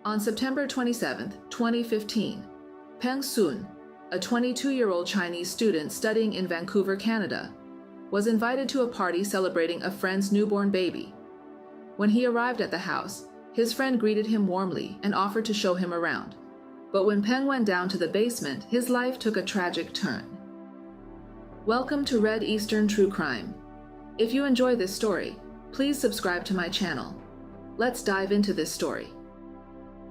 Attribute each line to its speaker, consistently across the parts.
Speaker 1: On September 27, 2015, Peng Sun, a 22-year-old Chinese student studying in Vancouver, Canada, was invited to a party celebrating a friend's newborn baby. When he arrived at the house, his friend greeted him warmly and offered to show him around. But when Peng went down to the basement, his life took a tragic turn. Welcome to Red Eastern True Crime. If you enjoy this story, please subscribe to my channel. Let's dive into this story.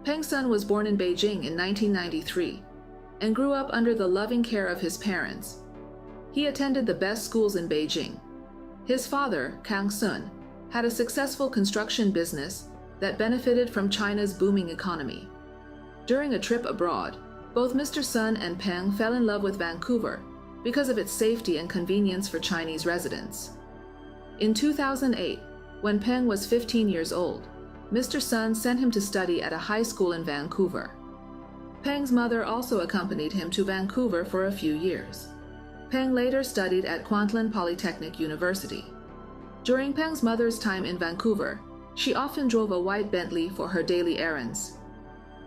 Speaker 1: Peng Sun was born in Beijing in 1993 and grew up under the loving care of his parents. He attended the best schools in Beijing. His father, Kang Sun, had a successful construction business that benefited from China's booming economy. During a trip abroad, both Mr. Sun and Peng fell in love with Vancouver because of its safety and convenience for Chinese residents. In 2008, when Peng was 15 years old, Mr. Sun sent him to study at a high school in Vancouver. Peng's mother also accompanied him to Vancouver for a few years. Peng later studied at Kwantlen Polytechnic University. During Peng's mother's time in Vancouver, she often drove a white Bentley for her daily errands.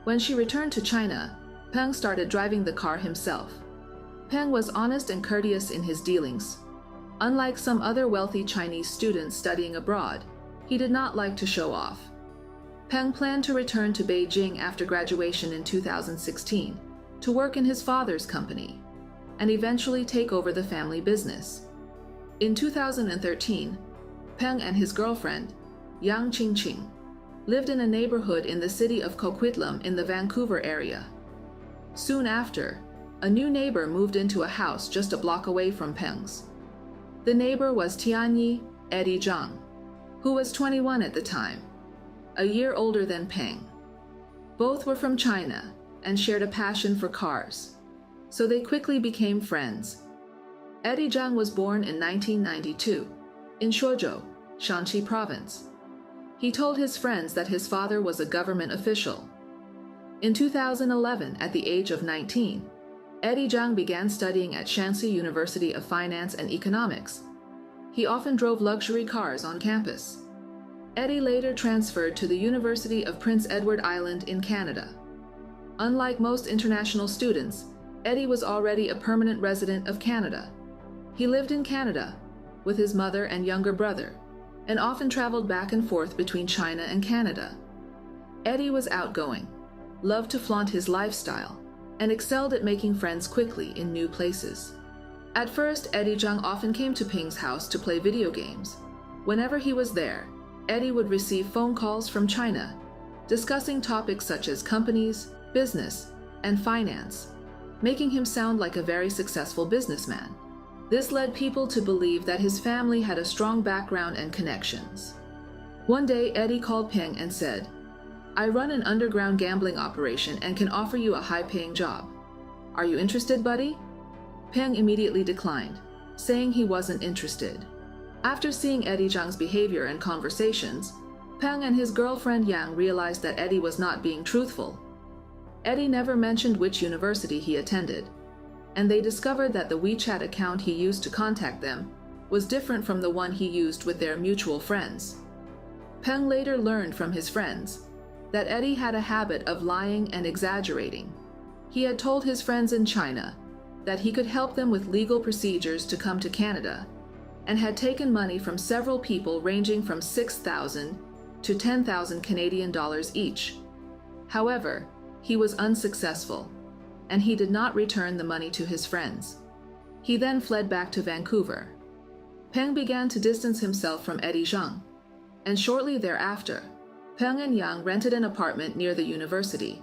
Speaker 1: When she returned to China, Peng started driving the car himself. Peng was honest and courteous in his dealings. Unlike some other wealthy Chinese students studying abroad, he did not like to show off. Peng planned to return to Beijing after graduation in 2016 to work in his father's company and eventually take over the family business. In 2013, Peng and his girlfriend, Yang Qingqing, lived in a neighborhood in the city of Coquitlam in the Vancouver area. Soon after, a new neighbor moved into a house just a block away from Peng's. The neighbor was Tianyi Eddie Zhang, who was 21 at the time, a year older than Peng. Both were from China and shared a passion for cars, so they quickly became friends. Eddie Zhang was born in 1992 in Shuozhou, Shanxi Province. He told his friends that his father was a government official. In 2011, at the age of 19, Eddie Zhang began studying at Shanxi University of Finance and Economics. He often drove luxury cars on campus. Eddie later transferred to the University of Prince Edward Island in Canada. Unlike most international students, Eddie was already a permanent resident of Canada. He lived in Canada with his mother and younger brother, and often traveled back and forth between China and Canada. Eddie was outgoing, loved to flaunt his lifestyle, and excelled at making friends quickly in new places. At first, Eddie Zhang often came to Peng's house to play video games. Whenever he was there, Eddie would receive phone calls from China, discussing topics such as companies, business, and finance, making him sound like a very successful businessman. This led people to believe that his family had a strong background and connections. One day, Eddie called Peng and said, "I run an underground gambling operation and can offer you a high-paying job. Are you interested, buddy?" Peng immediately declined, saying he wasn't interested. After seeing Eddie Zhang's behavior and conversations, Peng and his girlfriend Yang realized that Eddie was not being truthful. Eddie never mentioned which university he attended, and they discovered that the WeChat account he used to contact them was different from the one he used with their mutual friends. Peng later learned from his friends that Eddie had a habit of lying and exaggerating. He had told his friends in China that he could help them with legal procedures to come to Canada, and had taken money from several people ranging from 6,000 to 10,000 Canadian dollars each. However, he was unsuccessful, and he did not return the money to his friends. He then fled back to Vancouver. Peng began to distance himself from Eddie Zhang, and shortly thereafter, Peng and Yang rented an apartment near the university.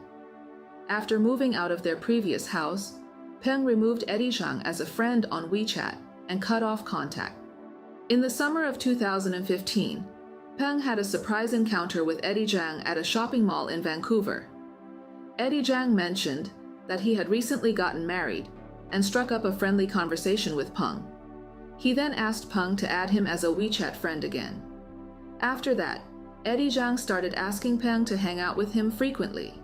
Speaker 1: After moving out of their previous house, Peng removed Eddie Zhang as a friend on WeChat and cut off contact. In the summer of 2015, Peng had a surprise encounter with Eddie Zhang at a shopping mall in Vancouver. Eddie Zhang mentioned that he had recently gotten married and struck up a friendly conversation with Peng. He then asked Peng to add him as a WeChat friend again. After that, Eddie Zhang started asking Peng to hang out with him frequently.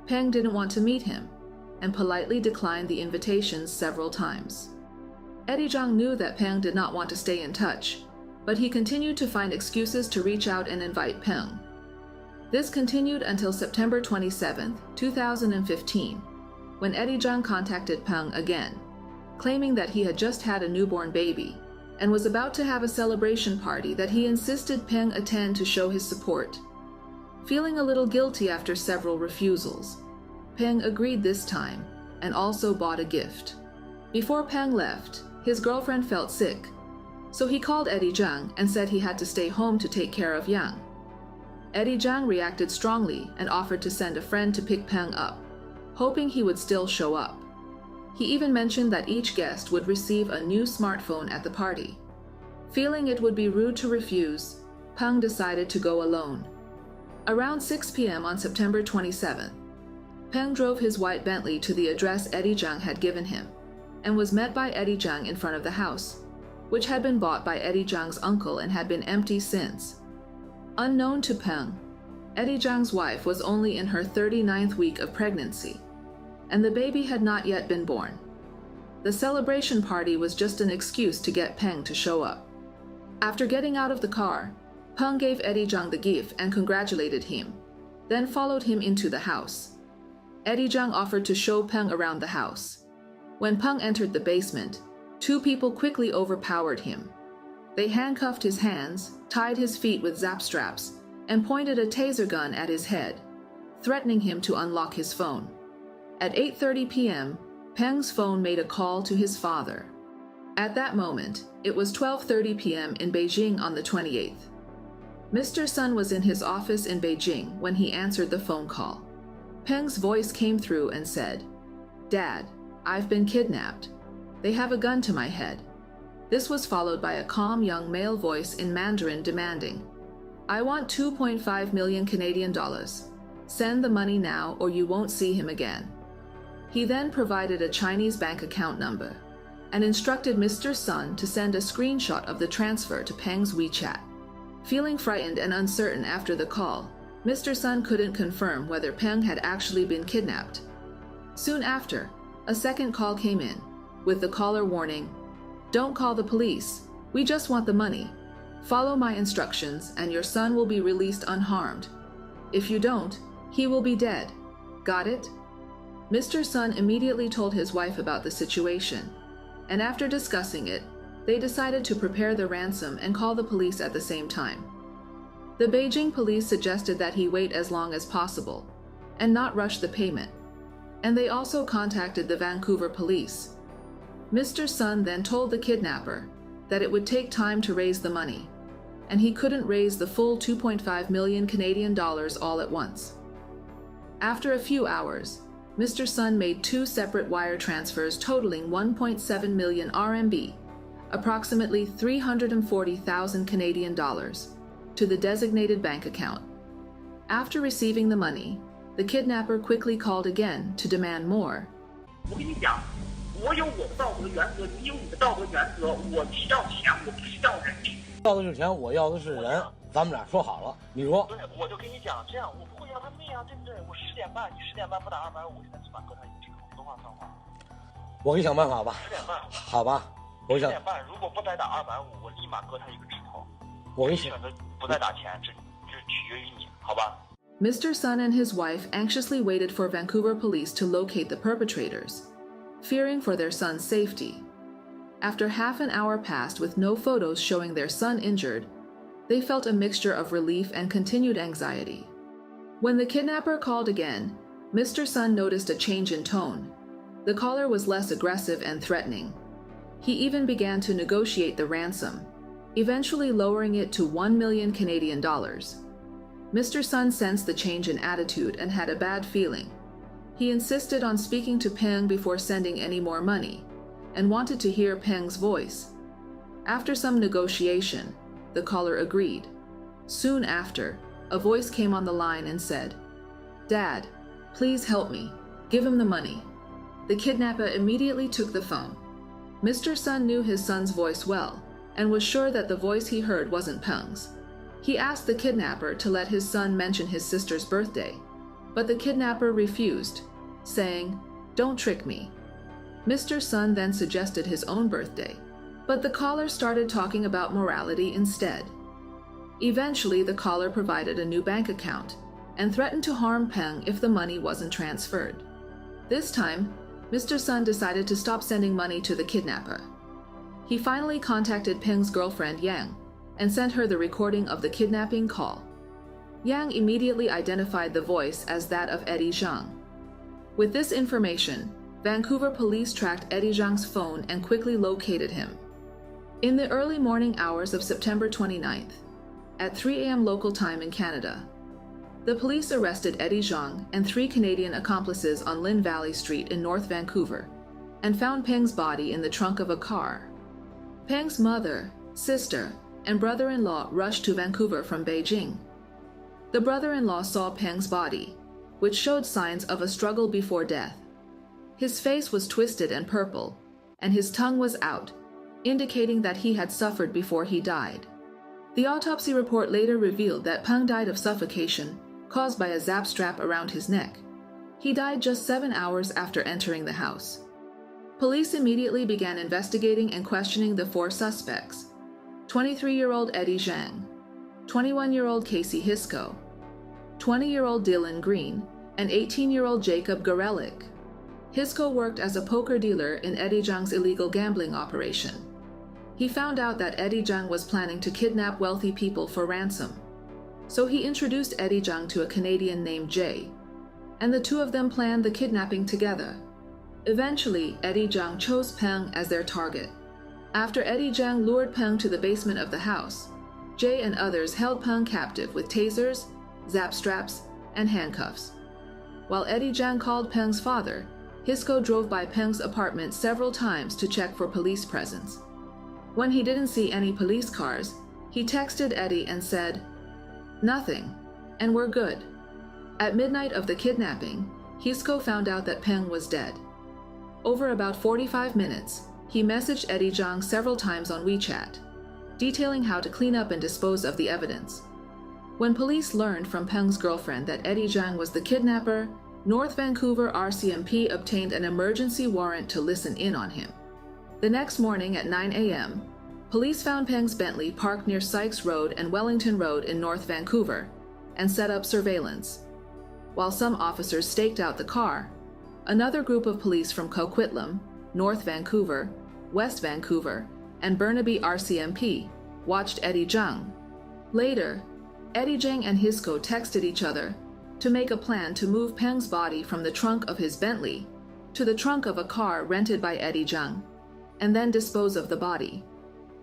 Speaker 1: Peng didn't want to meet him and politely declined the invitations several times. Eddie Zhang knew that Peng did not want to stay in touch, but he continued to find excuses to reach out and invite Peng. This continued until September 27, 2015, when Eddie Zhang contacted Peng again, claiming that he had just had a newborn baby and was about to have a celebration party that he insisted Peng attend to show his support. Feeling a little guilty after several refusals, Peng agreed this time and also bought a gift. Before Peng left, his girlfriend felt sick, so he called Eddie Zhang and said he had to stay home to take care of Yang. Eddie Zhang reacted strongly and offered to send a friend to pick Peng up, hoping he would still show up. He even mentioned that each guest would receive a new smartphone at the party. Feeling it would be rude to refuse, Peng decided to go alone. Around 6 p.m. on September 27th, Peng drove his white Bentley to the address Eddie Zhang had given him and was met by Eddie Zhang in front of the house, which had been bought by Eddie Zhang's uncle and had been empty since. Unknown to Peng, Eddie Zhang's wife was only in her 39th week of pregnancy, and the baby had not yet been born. The celebration party was just an excuse to get Peng to show up. After getting out of the car, Peng gave Eddie Zhang the gift and congratulated him, then followed him into the house. Eddie Zhang offered to show Peng around the house. When Peng entered the basement, two people quickly overpowered him. They handcuffed his hands, tied his feet with zap straps, and pointed a taser gun at his head, threatening him to unlock his phone. At 8:30 p.m., Peng's phone made a call to his father. At that moment, it was 12:30 p.m. in Beijing on the 28th. Mr. Sun was in his office in Beijing when he answered the phone call. Peng's voice came through and said, "Dad, I've been kidnapped. They have a gun to my head." This was followed by a calm young male voice in Mandarin demanding, "I want 2.5 million Canadian dollars. Send the money now or you won't see him again." He then provided a Chinese bank account number and instructed Mr. Sun to send a screenshot of the transfer to Peng's WeChat. Feeling frightened and uncertain after the call, Mr. Sun couldn't confirm whether Peng had actually been kidnapped. Soon after, a second call came in, with the caller warning, "Don't call the police. We just want the money. Follow my instructions and your son will be released unharmed. If you don't, he will be dead. Got it?" Mr. Sun immediately told his wife about the situation, and after discussing it, they decided to prepare the ransom and call the police at the same time. The Beijing police suggested that he wait as long as possible and not rush the payment, and they also contacted the Vancouver police. Mr. Sun then told the kidnapper that it would take time to raise the money, and he couldn't raise the full 2.5 million Canadian dollars all at once. After a few hours, Mr. Sun made two separate wire transfers totaling 1.7 million RMB, approximately 340,000 Canadian dollars, to the designated bank account. After receiving the money, the kidnapper quickly called again to demand more.
Speaker 2: 我跟你讲，我有我的道德原则，你有你的道德原则。我是要钱，我不是要人命。
Speaker 3: 要的是钱，我要的是人，咱们俩说好了。你说？
Speaker 2: 对，我就跟你讲，这样我不会要他命啊，对不对？我10点半，你10点半不打250，现在起码搁他一个指头，说话算话。
Speaker 3: 我给你想办法吧。
Speaker 2: 10点半。
Speaker 3: 好吧，我想。
Speaker 2: 10点半，如果不再打250，我立马搁他一个指头。
Speaker 3: 我给你
Speaker 2: 选择不再打钱，这取决于你，好吧？
Speaker 1: Mr. Sun and his wife anxiously waited for Vancouver police to locate the perpetrators, fearing for their son's safety. After half an hour passed with no photos showing their son injured, they felt a mixture of relief and continued anxiety. When the kidnapper called again, Mr. Sun noticed a change in tone. The caller was less aggressive and threatening. He even began to negotiate the ransom, eventually lowering it to 1 million Canadian dollars. Mr. Sun sensed the change in attitude and had a bad feeling. He insisted on speaking to Peng before sending any more money, and wanted to hear Peng's voice. After some negotiation, the caller agreed. Soon after, a voice came on the line and said, "Dad, please help me. Give him the money." The kidnapper immediately took the phone. Mr. Sun knew his son's voice well, and was sure that the voice he heard wasn't Peng's. He asked the kidnapper to let his son mention his sister's birthday, but the kidnapper refused, saying, "Don't trick me." Mr. Sun then suggested his own birthday, but the caller started talking about morality instead. Eventually, the caller provided a new bank account, and threatened to harm Peng if the money wasn't transferred. This time, Mr. Sun decided to stop sending money to the kidnapper. He finally contacted Peng's girlfriend Yang and sent her the recording of the kidnapping call. Yang immediately identified the voice as that of Eddie Zhang. With this information, Vancouver police tracked Eddie Zhang's phone and quickly located him. In the early morning hours of September 29th, at 3 a.m. local time in Canada, the police arrested Eddie Zhang and 3 Canadian accomplices on Lynn Valley Street in North Vancouver and found Peng's body in the trunk of a car. Peng's mother, sister, and brother-in-law rushed to Vancouver from Beijing. The brother-in-law saw Peng's body, which showed signs of a struggle before death. His face was twisted and purple, and his tongue was out, indicating that he had suffered before he died. The autopsy report later revealed that Peng died of suffocation caused by a zap strap around his neck. He died just 7 hours after entering the house. Police immediately began investigating and questioning the 4 suspects: 23-year-old Eddie Zhang, 21-year-old Casey Hisco, 20-year-old Dylan Green, and 18-year-old Jacob Gorelick. Hisco worked as a poker dealer in Eddie Zhang's illegal gambling operation. He found out that Eddie Zhang was planning to kidnap wealthy people for ransom, so he introduced Eddie Zhang to a Canadian named Jay, and the two of them planned the kidnapping together. Eventually, Eddie Zhang chose Peng as their target. After Eddie Zhang lured Peng to the basement of the house, Jay and others held Peng captive with tasers, zap straps, and handcuffs. While Eddie Zhang called Peng's father, Hisco drove by Peng's apartment several times to check for police presence. When he didn't see any police cars, he texted Eddie and said, "Nothing, and we're good." At midnight of the kidnapping, Hisco found out that Peng was dead. Over about 45 minutes, he messaged Eddie Zhang several times on WeChat, detailing how to clean up and dispose of the evidence. When police learned from Peng's girlfriend that Eddie Zhang was the kidnapper, North Vancouver RCMP obtained an emergency warrant to listen in on him. The next morning at 9 a.m., police found Peng's Bentley parked near Sykes Road and Wellington Road in North Vancouver and set up surveillance. While some officers staked out the car, another group of police from Coquitlam, North Vancouver, West Vancouver, and Burnaby RCMP watched Eddie Zhang. Later, Eddie Zhang and Hisco texted each other to make a plan to move Peng's body from the trunk of his Bentley to the trunk of a car rented by Eddie Zhang, and then dispose of the body.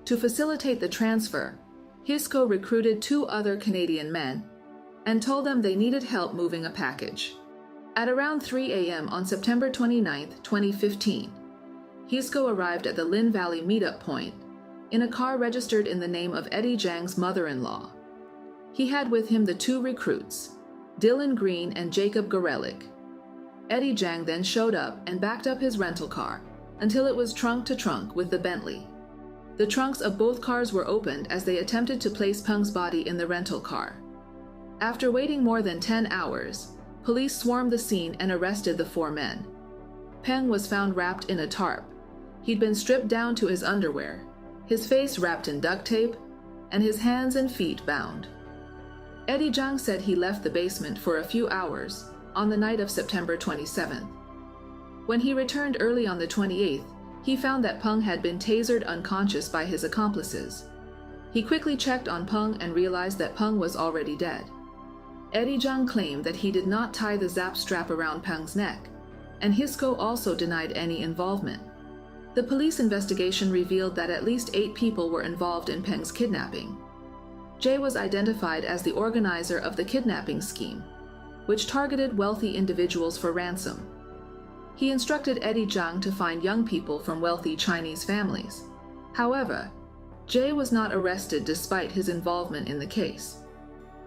Speaker 1: To facilitate the transfer, Hisco recruited 2 other Canadian men and told them they needed help moving a package. At around 3 a.m. on September 29, 2015, Hisco arrived at the Lynn Valley meetup point in a car registered in the name of Eddie Zhang's mother-in-law. He had with him the 2 recruits, Dylan Green and Jacob Gorelick. Eddie Zhang then showed up and backed up his rental car until it was trunk to trunk with the Bentley. The trunks of both cars were opened as they attempted to place Peng's body in the rental car. After waiting more than 10 hours, police swarmed the scene and arrested the 4 men. Peng was found wrapped in a tarp. He'd been stripped down to his underwear, his face wrapped in duct tape, and his hands and feet bound. Eddie Zhang said he left the basement for a few hours on the night of September 27th. When he returned early on the 28th, he found that Peng had been tasered unconscious by his accomplices. He quickly checked on Peng and realized that Peng was already dead. Eddie Zhang claimed that he did not tie the zap strap around Peng's neck, and Hisco also denied any involvement. The police investigation revealed that at least 8 people were involved in Peng's kidnapping. Jay was identified as the organizer of the kidnapping scheme, which targeted wealthy individuals for ransom. He instructed Eddie Zhang to find young people from wealthy Chinese families. However, Jay was not arrested despite his involvement in the case.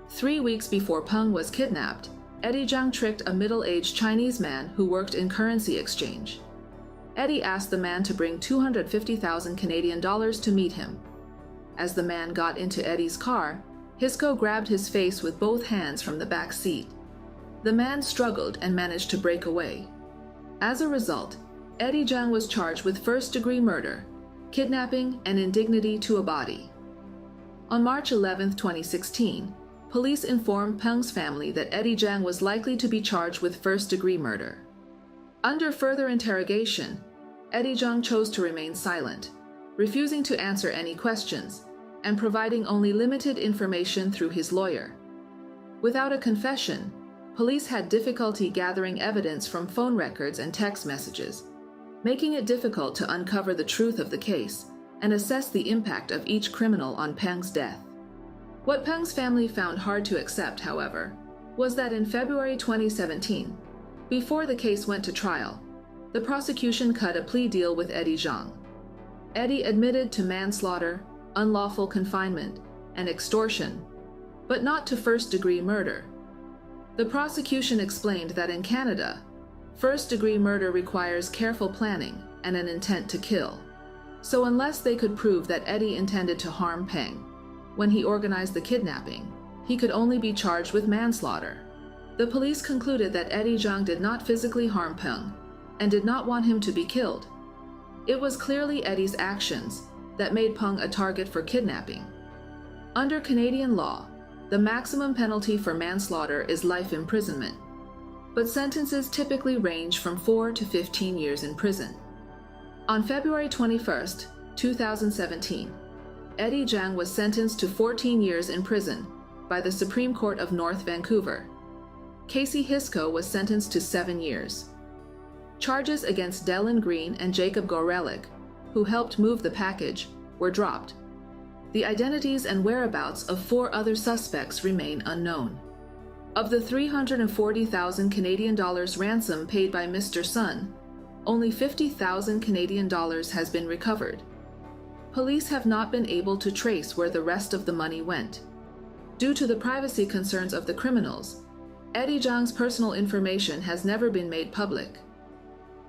Speaker 1: 3 weeks before Peng was kidnapped, Eddie Zhang tricked a middle-aged Chinese man who worked in currency exchange. Eddie asked the man to bring 250,000 Canadian dollars to meet him. As the man got into Eddie's car, Hisco grabbed his face with both hands from the back seat. The man struggled and managed to break away. As a result, Eddie Zhang was charged with first-degree murder, kidnapping, and indignity to a body. On March 11, 2016, police informed Peng's family that Eddie Jiang was likely to be charged with first-degree murder. Under further interrogation, Eddie Jiang chose to remain silent, refusing to answer any questions and providing only limited information through his lawyer. Without a confession, police had difficulty gathering evidence from phone records and text messages, making it difficult to uncover the truth of the case and assess the impact of each criminal on Peng's death. What Peng's family found hard to accept, however, was that in February 2017, before the case went to trial, the prosecution cut a plea deal with Eddie Jiang. Eddie admitted to manslaughter, unlawful confinement, and extortion, but not to first-degree murder. The prosecution explained that in Canada, first-degree murder requires careful planning and an intent to kill. So unless they could prove that Eddie intended to harm Peng when he organized the kidnapping, he could only be charged with manslaughter. The police concluded that Eddie Jiang did not physically harm Peng and did not want him to be killed. It was clearly Eddie's actions that made Peng a target for kidnapping. Under Canadian law, the maximum penalty for manslaughter is life imprisonment, but sentences typically range from 4 to 15 years in prison. On February 21, 2017, Eddie Jiang was sentenced to 14 years in prison by the Supreme Court of North Vancouver. Casey Hisco was sentenced to 7 years. Charges against Dylan Green and Jacob Gorelick, who helped move the package, were dropped. The identities and whereabouts of 4 other suspects remain unknown. Of the 340,000 Canadian dollars ransom paid by Mr. Sun, only 50,000 Canadian dollars has been recovered. Police have not been able to trace where the rest of the money went. Due to the privacy concerns of the criminals, Eddie Jiang's personal information has never been made public.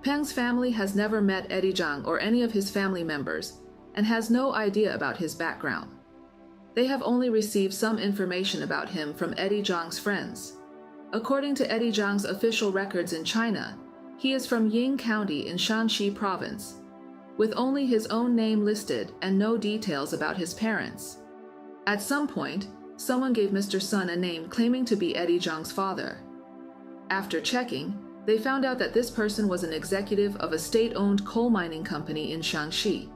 Speaker 1: Peng's family has never met Eddie Jiang or any of his family members and has no idea about his background. They have only received some information about him from Eddie Jiang's friends. According to Eddie Jiang's official records in China, he is from Ying County in Shanxi Province, with only his own name listed and no details about his parents. At some point, someone gave Mr. Sun a name claiming to be Eddie Jiang's father. After checking, they found out that this person was an executive of a state-owned coal mining company in Shanxi.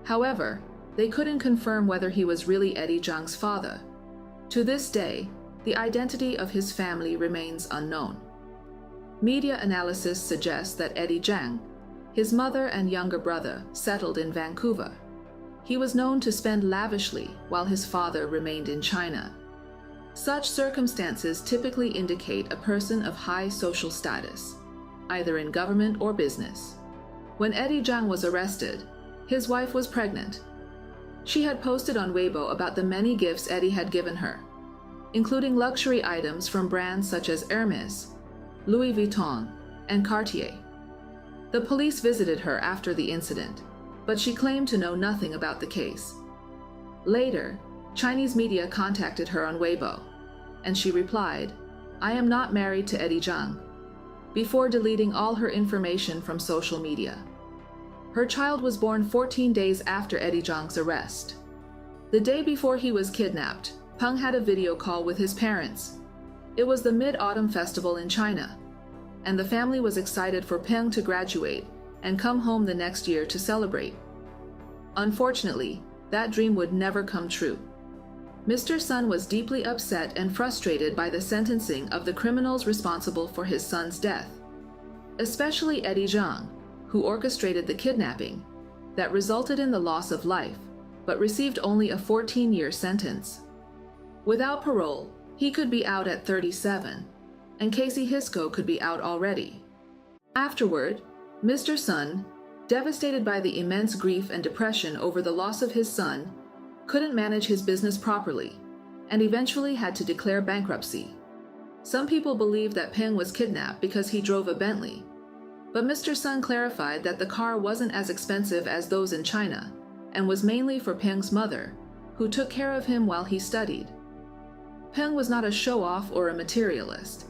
Speaker 1: However, they couldn't confirm whether he was really Eddie Jiang's father. To this day, the identity of his family remains unknown. Media analysis suggests that Eddie Jiang, his mother and younger brother, settled in Vancouver. He was known to spend lavishly while his father remained in China. Such circumstances typically indicate a person of high social status, either in government or business. When Eddie Jiang was arrested, his wife was pregnant. She had posted on Weibo about the many gifts Eddie had given her, including luxury items from brands such as Hermès, Louis Vuitton, and Cartier. The police visited her after the incident, but she claimed to know nothing about the case. Later, Chinese media contacted her on Weibo, and she replied, "I am not married to Eddie Jiang," before deleting all her information from social media. Her child was born 14 days after Eddie Jiang's arrest. The day before he was kidnapped, Peng had a video call with his parents. It was the Mid-Autumn Festival in China, and the family was excited for Peng to graduate and come home the next year to celebrate. Unfortunately, that dream would never come true. Mr. Sun was deeply upset and frustrated by the sentencing of the criminals responsible for his son's death, especially Eddie Jiang, who orchestrated the kidnapping that resulted in the loss of life, but received only a 14-year sentence. Without parole, he could be out at 37, and Casey Hisco could be out already. Afterward, Mr. Sun, devastated by the immense grief and depression over the loss of his son, couldn't manage his business properly, and eventually had to declare bankruptcy. Some people believe that Peng was kidnapped because he drove a Bentley, but Mr. Sun clarified that the car wasn't as expensive as those in China, and was mainly for Peng's mother, who took care of him while he studied. Peng was not a show-off or a materialist.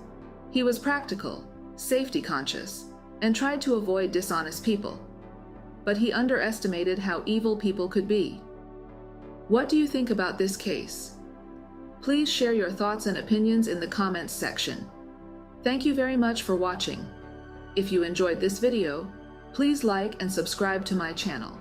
Speaker 1: He was practical, safety-conscious, and tried to avoid dishonest people. But he underestimated how evil people could be. What do you think about this case? Please share your thoughts and opinions in the comments section. Thank you very much for watching. If you enjoyed this video, please like and subscribe to my channel.